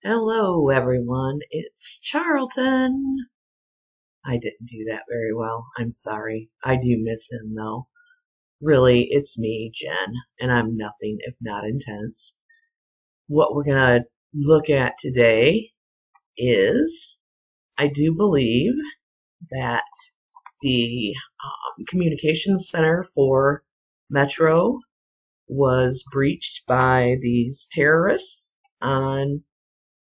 Hello, everyone. It's Charlton. I didn't do that very well. I'm sorry. I do miss him, though. Really, it's me, Jen, and I'm nothing if not intense. What we're going to look at today is, I do believe that the communications center for Metro was breached by these terrorists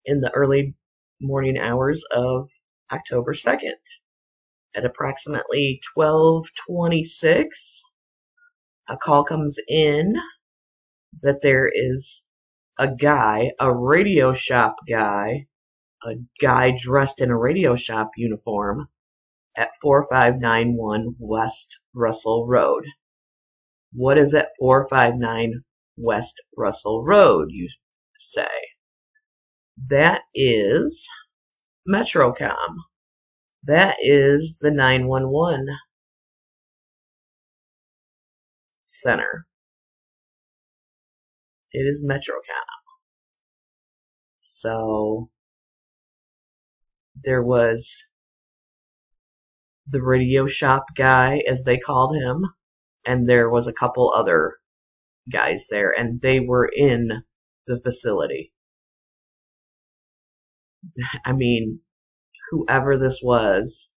in the early morning hours of October 2nd. At approximately 12:26, a call comes in that there is a radio shop guy, a guy dressed in a radio shop uniform at 4591 West Russell Road. What is at 459 West Russell Road, you say? That is Metrocom. That is the 911 center. It is Metrocom. So there was the radio shop guy, as they called him, and there was a couple other guys there, and they were in the facility. I mean, whoever this was,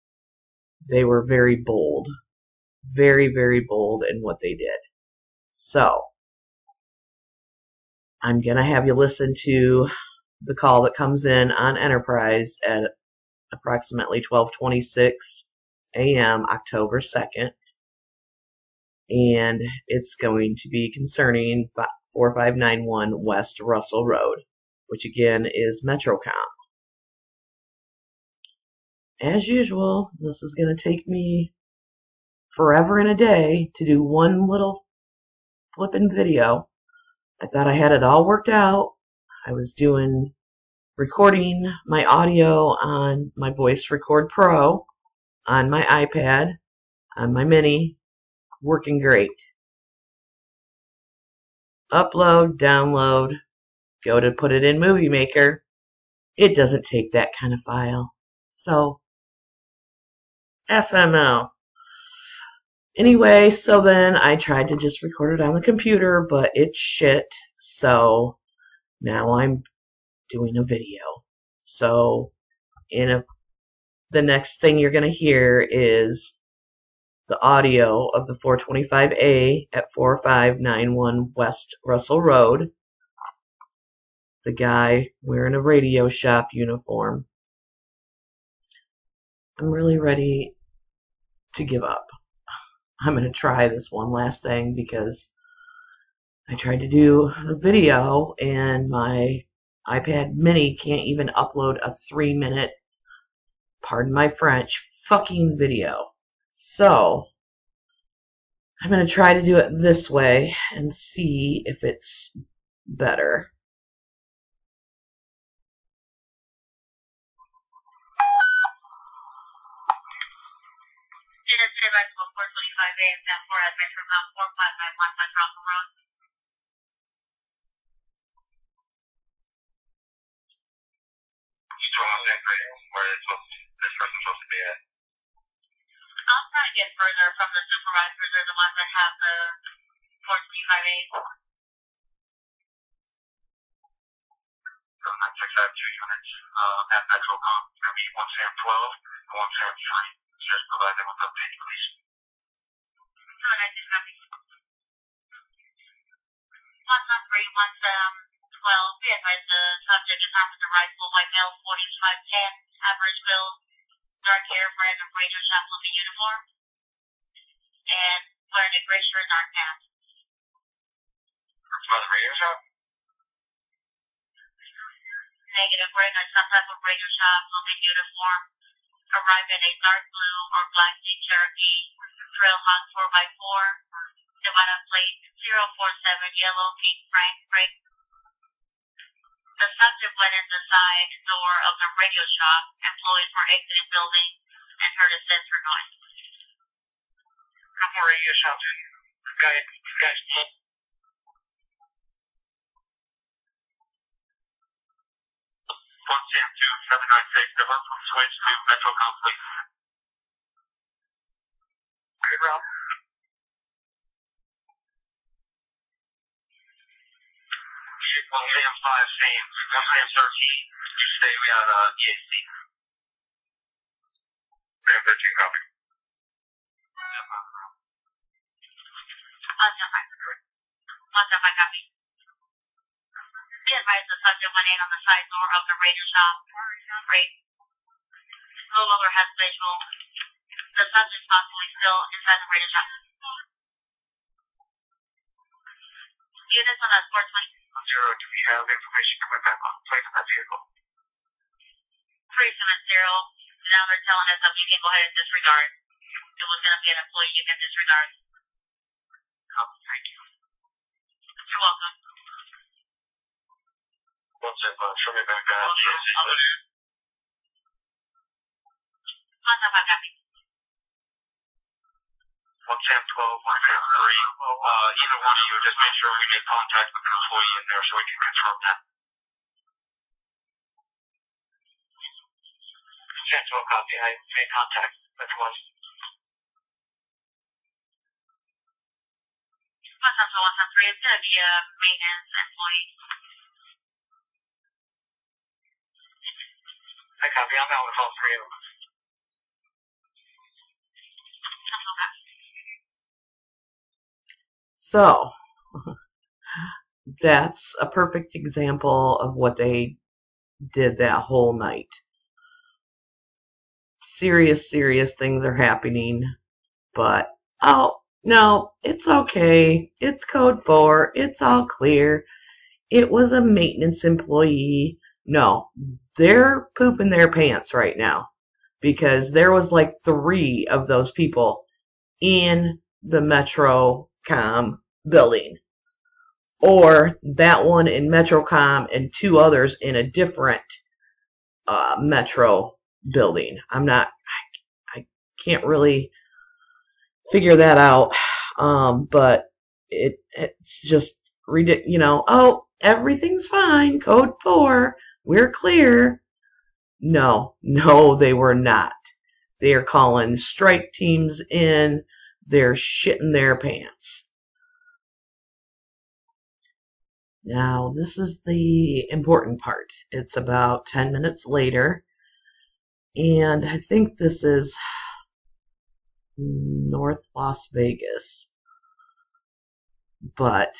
they were very bold. Very, very bold in what they did. So, I'm going to have you listen to the call that comes in on Enterprise at approximately 12:26 a.m. October 2nd. And it's going to be concerning 4591 West Russell Road, which again is Metrocom. As usual, this is going to take me forever and a day to do one little flippin' video. I thought I had it all worked out. I was recording my audio on my Voice Record Pro, on my iPad, on my Mini, working great. Upload, download, go to put it in Movie Maker. It doesn't take that kind of file. So, FML. Anyway, so then I tried to just record it on the computer, but it's shit. So now I'm doing a video. So the next thing you're going to hear is the audio of the 425A at 4591 West Russell Road. The guy wearing a radio shop uniform. I'm really ready to give up. I'm going to try this one last thing because I tried to do the video and my iPad mini can't even upload a 3-minute, pardon my French, fucking video. So, I'm going to try to do it this way and see if it's better. Unit 2 by 425A and 4 at Metrocom 4591 West Russell Road. Where is this person supposed to be at? I'll try to get further from the supervisors. They're the ones that have the 425As. So 9652 units at Metrocom. It's going to be 112 and 173. Just provide them with update, please. 113, 112. Be advised the subject is armed with a rifle, white male, 4510, average build, dark hair, brand of radio shop looking uniform, and wearing a gray shirt, dark pants. From the radio shop? Negative, wearing some type of radio shop looking uniform. Arrive in a dark blue or black Jeep Cherokee, Trailhawk 4x4, Nevada plate 047 yellow pink Frank brake. The subject went in the side door of the radio shop. Employees were exiting building and heard a sensor noise. Couple radio shops. Guys. 796, Liverpool switch to Metro Conflict. Good route. 1 5, same. 1 13, you stay, we had EAC. 13, copy. Copy. Be advised the subject went in on the side door of the radio shop. Great. Rollover has visual. The subject possibly still inside the radio shop. Units on that 420. 0, do we have information coming back on plate of that vehicle? 370. Now they're telling us that we can go ahead and disregard. It was going to be an employee, you can disregard. Thank you. You're welcome. One step, show me back out. Copy. 1 Sam 12, 1 Sam 3. Either one of you, just make sure we make contact with an employee in there so we can confirm that. Sam 12, copy. I made contact with one. 1 Sam 3, it's going to be a maintenance employee. I copy. I'm out with all 3 of them. So, that's a perfect example of what they did that whole night. Serious things are happening, but, oh, no, it's okay. It's code 4. It's all clear. It was a maintenance employee. No, they're pooping their pants right now because there was like 3 of those people in the Metrocom building, or that one in Metrocom and 2 others in a different Metro building. I can't really figure that out, but it's just ridiculous. Oh, everything's fine. Code 4. We're clear. No, they were not. They are calling strike teams in. They're shitting their pants. Now, this is the important part. It's about 10 minutes later, and I think this is North Las Vegas. But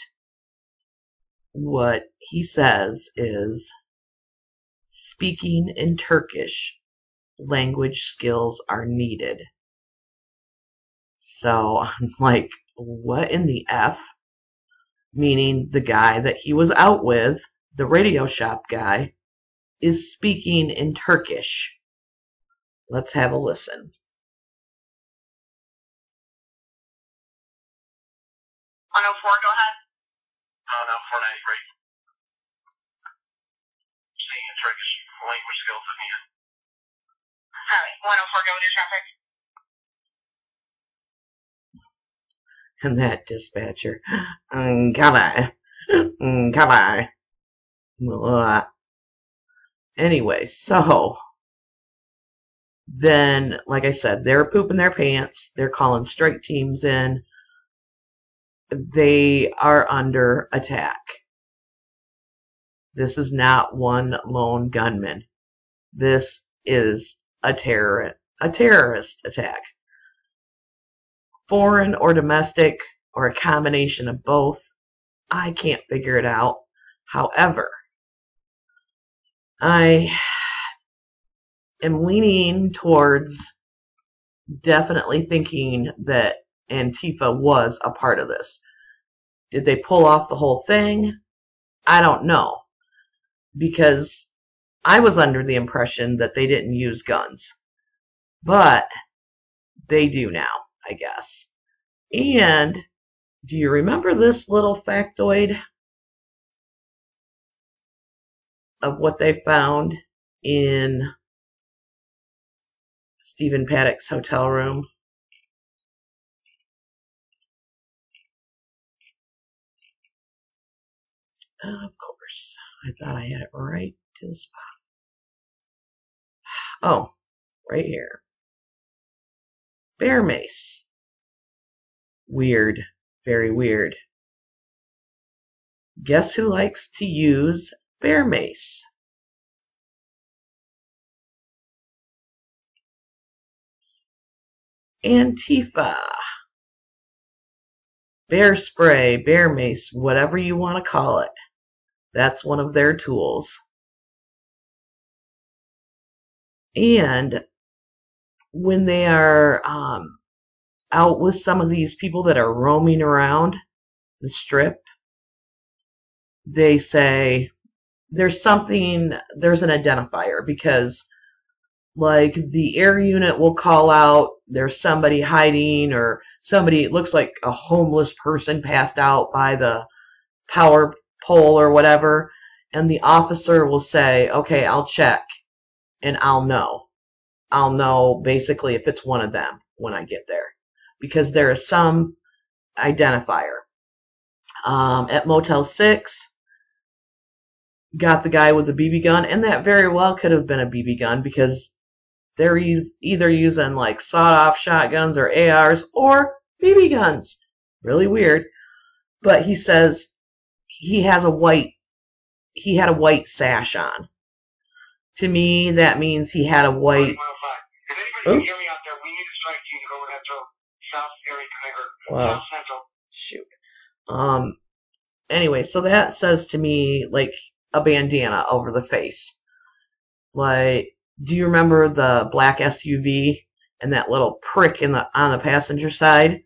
what he says is, speaking in Turkish, language skills are needed. So I'm like, what in the F? Meaning the guy that he was out with, the radio shop guy, is speaking in Turkish. Let's have a listen. 104, go ahead. No, 493. Speaking in Turkish, language skills are needed. Alright, 104, go with your traffic. And that dispatcher, come on. Anyway, so then, like I said, they're pooping their pants. They're calling strike teams in. They are under attack. This is not one lone gunman. This is a terrorist attack. Foreign or domestic, or a combination of both. I can't figure it out. However, I am leaning towards definitely thinking that Antifa was a part of this. Did they pull off the whole thing? I don't know. Because I was under the impression that they didn't use guns. But they do now, I guess. And do you remember this little factoid of what they found in Stephen Paddock's hotel room? Of course. I thought I had it right to the spot. Oh, right here. Bear mace. Weird. Very weird. Guess who likes to use bear mace? Antifa. Bear spray, bear mace, whatever you want to call it. That's one of their tools. And when they are out with some of these people that are roaming around the strip, they say there's an identifier, because like the air unit will call out there's somebody hiding, or somebody, it looks like a homeless person passed out by the power pole or whatever, and the officer will say, okay, I'll check and I'll know basically if it's one of them when I get there, because there is some identifier. At Motel 6, got the guy with the BB gun, and that very well could have been a BB gun, because they're either using like sawed-off shotguns or ARs or BB guns. Really weird. But he says he had a white sash on. To me, that means he had a white... Oops. Wow. Shoot. Anyway, so that says to me like a bandana over the face. Like, do you remember the black SUV and that little prick on the passenger side?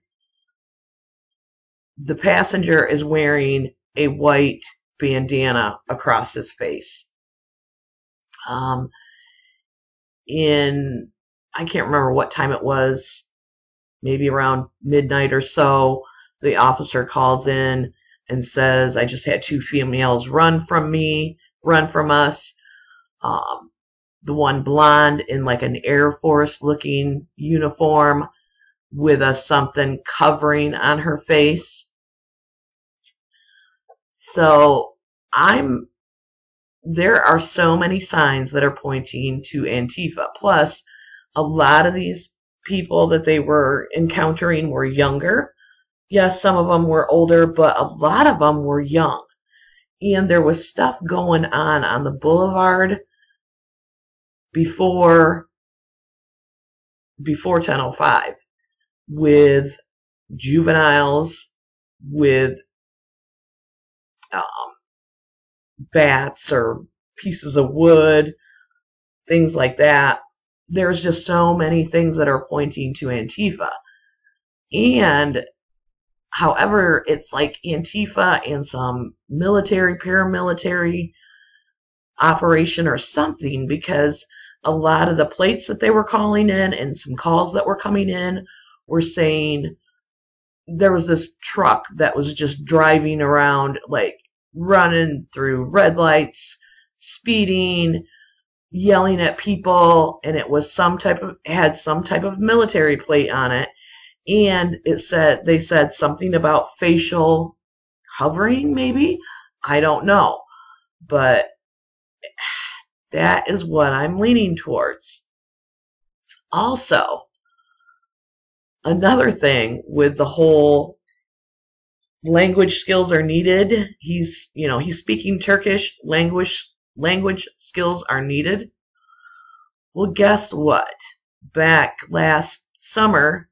The passenger is wearing a white bandana across his face. I can't remember what time it was, maybe around midnight or so, the officer calls in and says, I just had 2 females run from us. The one blonde in like an Air Force looking uniform with something covering on her face. So there are so many signs that are pointing to Antifa. Plus, a lot of these people that they were encountering were younger. Yes, some of them were older, but a lot of them were young. And there was stuff going on the boulevard before 10:05 with juveniles, with bats or pieces of wood, things like that. There's just so many things that are pointing to Antifa. And however, it's like Antifa and some military, paramilitary operation or something, because a lot of the plates that they were calling in and some calls that were coming in were saying there was this truck that was just driving around, like running through red lights, speeding, yelling at people, and it was had some type of military plate on it, and they said something about facial covering, maybe? I don't know. But that is what I'm leaning towards. Also, another thing with the whole language skills are needed. He's speaking Turkish, language skills are needed. Well, guess what? Back last summer,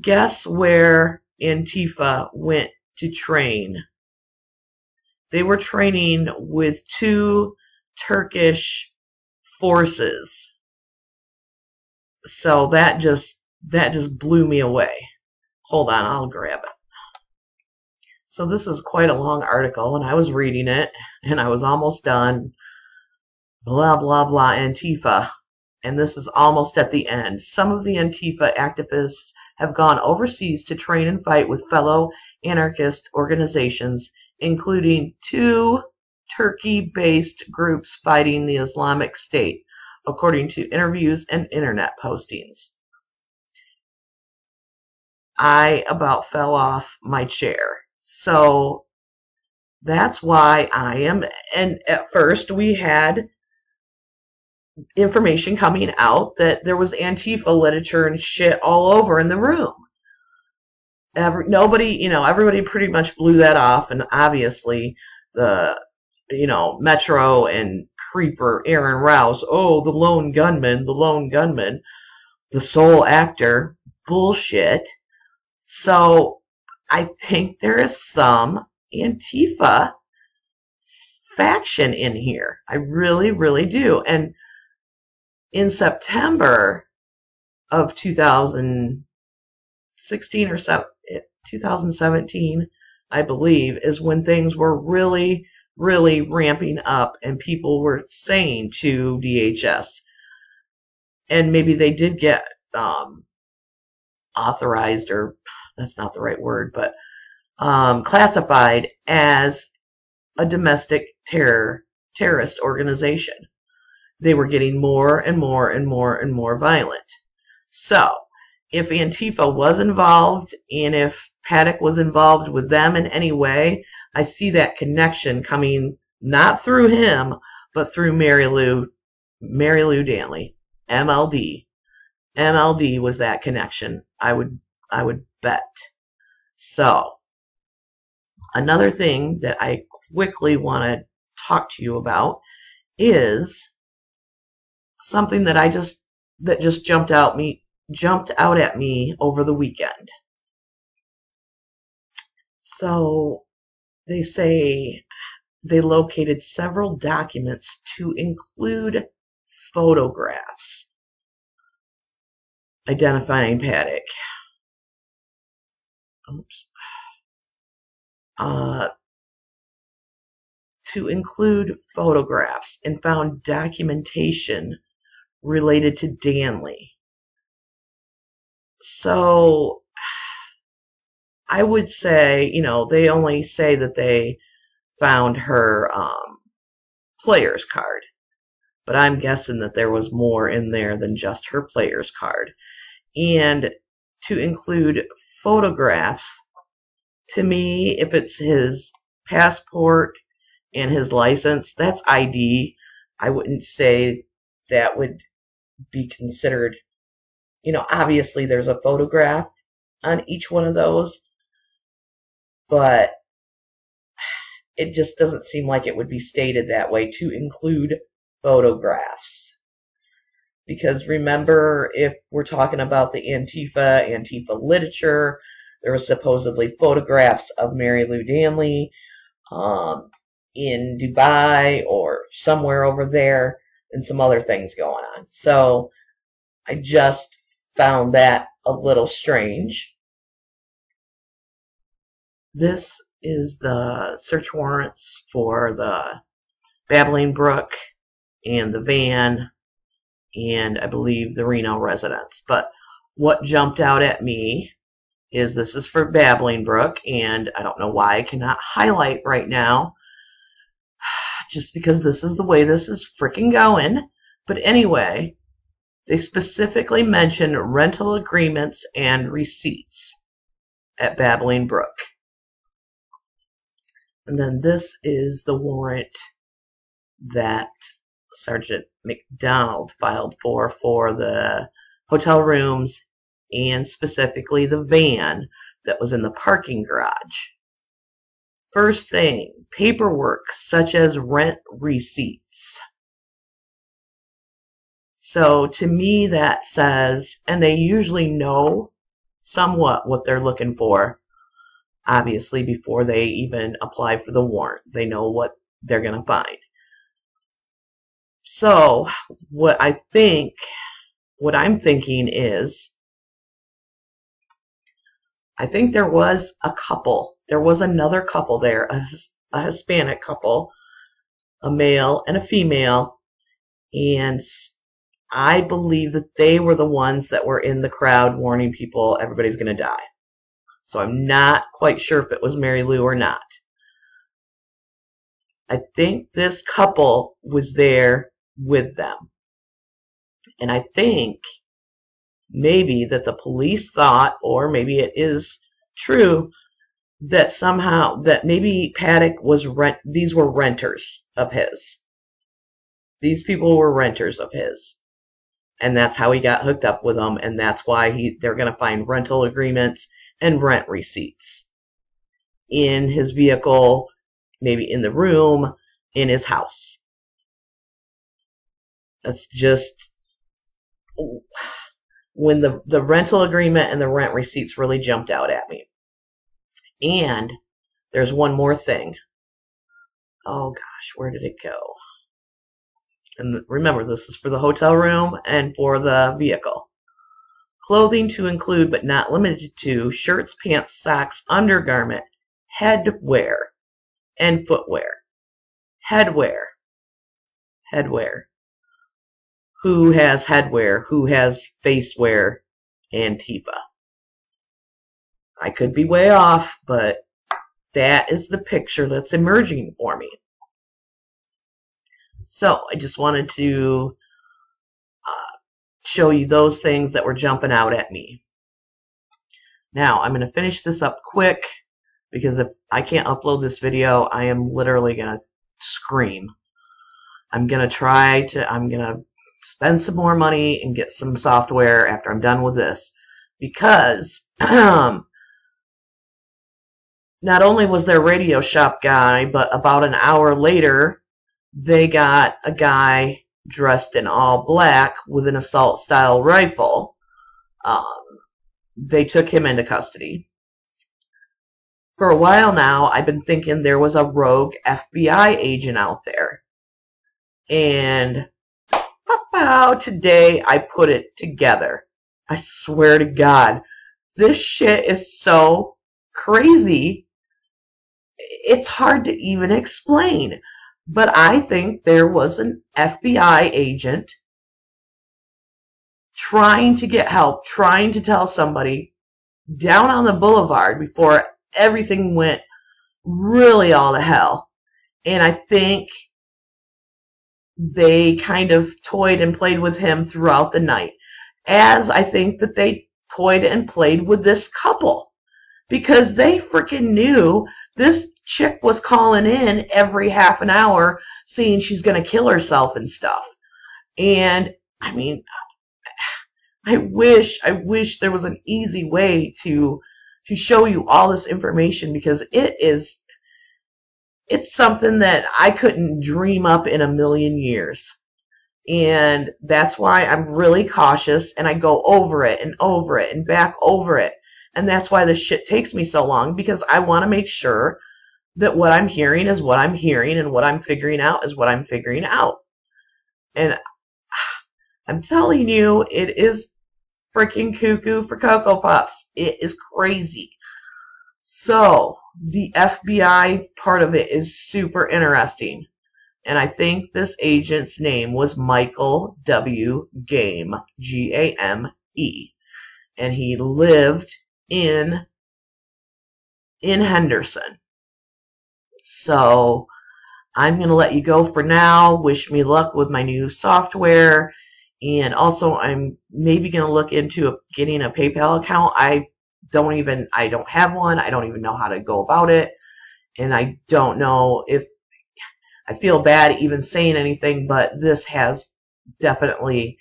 guess where Antifa went to train? They were training with 2 Turkish forces. So that just blew me away. Hold on, I'll grab it. So this is quite a long article, and I was reading it, and I was almost done. Blah, blah, blah, Antifa. And this is almost at the end. Some of the Antifa activists have gone overseas to train and fight with fellow anarchist organizations, including 2 Turkey-based groups fighting the Islamic State, according to interviews and internet postings. I about fell off my chair. So that's why and at first we had information coming out that there was Antifa literature and shit all over in the room. Everybody pretty much blew that off, and obviously the, Metro and Creeper Aaron Rouse, oh, the lone gunman, the sole actor, bullshit. So I think there is some Antifa faction in here. I really, really do. And in September of 2016 or 2017, I believe, is when things were really, really ramping up and people were saying to DHS, and maybe they did get authorized, or that's not the right word, but classified as a domestic terrorist organization. They were getting more and more and more and more violent. So, if Antifa was involved, and if Paddock was involved with them in any way, I see that connection coming not through him, but through Mary Lou Danley, MLD. MLD was that connection. I would bet. So, another thing that I quickly want to talk to you about is something that just jumped out at me over the weekend. So they say they located several documents to include photographs identifying Paddock. To include photographs, and found documentation related to Danley. So I would say, they only say that they found her player's card, but I'm guessing that there was more in there than just her player's card. And to include photographs, to me, if it's his passport and his license, that's ID. I wouldn't say that would be considered, obviously there's a photograph on each one of those, but it just doesn't seem like it would be stated that way, to include photographs. Because remember, if we're talking about the Antifa literature, there were supposedly photographs of Mary Lou Danley in Dubai or somewhere over there, and some other things going on. So I just found that a little strange. This is the search warrants for the Babbling Brook and the van, and I believe the Reno residence. But what jumped out at me is this is for Babbling Brook, and I don't know why I cannot highlight right now, just because this is the way this is freaking going. But anyway, they specifically mention rental agreements and receipts at Babbling Brook. And then this is the warrant that Sergeant McDonald filed for the hotel rooms, and specifically the van that was in the parking garage. First thing, paperwork such as rent receipts. So to me that says, and they usually know somewhat what they're looking for, obviously before they even apply for the warrant. They know what they're going to find. So what I'm thinking is, I think there was another couple there, a Hispanic couple, a male and a female, and I believe that they were the ones that were in the crowd warning people everybody's going to die. So I'm not quite sure if it was Mary Lou or not. I think this couple was there with them. And I think maybe that the police thought, or maybe it is true, that somehow, that maybe Paddock was these were renters of his. These people were renters of his. And that's how he got hooked up with them, and that's why they're going to find rental agreements and rent receipts in his vehicle, maybe in the room, in his house. That's just when the rental agreement and the rent receipts really jumped out at me. And there's one more thing. Oh gosh, where did it go? And remember, this is for the hotel room and for the vehicle. Clothing to include, but not limited to, shirts, pants, socks, undergarment, headwear, and footwear. Headwear. Headwear. Who has headwear? Who has facewear? Antifa. I could be way off, but that is the picture that's emerging for me. So I just wanted to show you those things that were jumping out at me. Now I'm going to finish this up quick because if I can't upload this video, I am literally going to scream. I'm going to spend some more money and get some software after I'm done with this, because not only was there Radio Shop guy, but about an hour later, they got a guy dressed in all black with an assault style rifle. They took him into custody. For a while now, I've been thinking there was a rogue FBI agent out there. And today I put it together. I swear to God, this shit is so crazy. It's hard to even explain. But I think there was an FBI agent trying to get help, trying to tell somebody down on the boulevard before everything went really all to hell. And I think they kind of toyed and played with him throughout the night, as I think that they toyed and played with this couple, because they freaking knew this chick was calling in every half an hour saying she's going to kill herself and stuff. And I mean, I wish there was an easy way to show you all this information, because it's something that I couldn't dream up in a million years. And that's why I'm really cautious, and I go over it and back over it. And that's why this shit takes me so long, because I want to make sure that what I'm hearing is what I'm hearing, and what I'm figuring out is what I'm figuring out. And I'm telling you, it is freaking cuckoo for Cocoa Puffs. It is crazy. So, the FBI part of it is super interesting. And I think this agent's name was Michael W. Game, G-A-M-E. And he lived in Henderson. So I'm going to let you go for now. Wish me luck with my new software. And also I'm maybe going to look into getting a PayPal account. I don't have one. I don't even know how to go about it. And I don't know if I feel bad even saying anything, but this has definitely,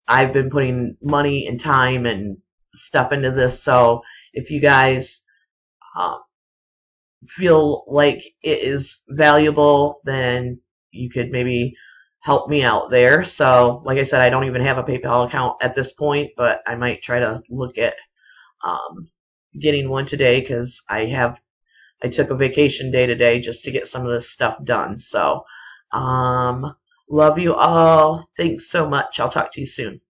I've been putting money and time and stuff into this. So if you guys feel like it is valuable, then you could maybe help me out there. So like I said, I don't even have a PayPal account at this point, but I might try to look at getting one today, because I took a vacation day today just to get some of this stuff done. So love you all. Thanks so much. I'll talk to you soon.